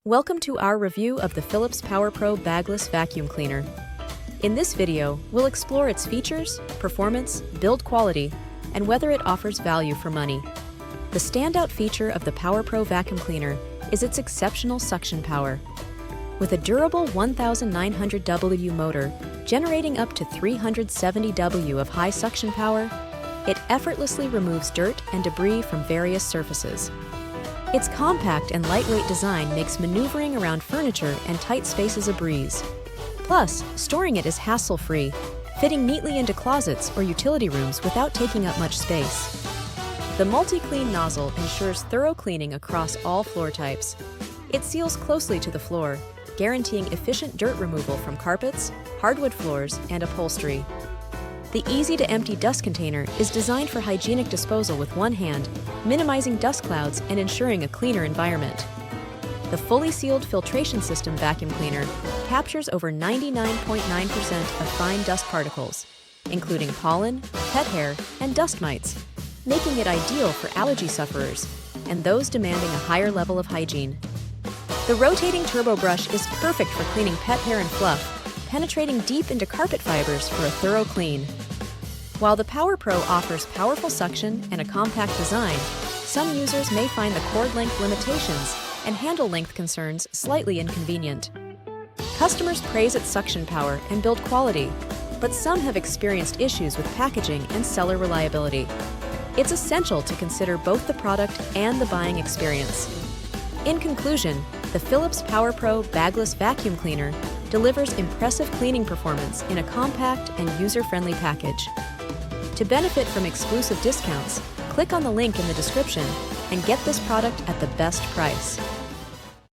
Welcome to our review of the Philips PowerPro Bagless Vacuum Cleaner. In this video, we'll explore its features, performance, build quality, and whether it offers value for money. The standout feature of the PowerPro Vacuum Cleaner is its exceptional suction power. With a durable 1900 W motor generating up to 370 W of high suction power, it effortlessly removes dirt and debris from various surfaces. Its compact and lightweight design makes maneuvering around furniture and tight spaces a breeze. Plus, storing it is hassle-free, fitting neatly into closets or utility rooms without taking up much space. The multi-clean nozzle ensures thorough cleaning across all floor types. It seals closely to the floor, guaranteeing efficient dirt removal from carpets, hardwood floors, and upholstery. The easy-to-empty dust container is designed for hygienic disposal with one hand, minimizing dust clouds and ensuring a cleaner environment. The fully sealed filtration system vacuum cleaner captures over 99.9% of fine dust particles, including pollen, pet hair, and dust mites, making it ideal for allergy sufferers and those demanding a higher level of hygiene. The rotating turbo brush is perfect for cleaning pet hair and fluff, penetrating deep into carpet fibers for a thorough clean. While the PowerPro offers powerful suction and a compact design, some users may find the cord length limitations and handle length concerns slightly inconvenient. Customers praise its suction power and build quality, but some have experienced issues with packaging and seller reliability. It's essential to consider both the product and the buying experience. In conclusion, the Philips PowerPro Bagless Vacuum Cleaner delivers impressive cleaning performance in a compact and user-friendly package. To benefit from exclusive discounts, click on the link in the description and get this product at the best price.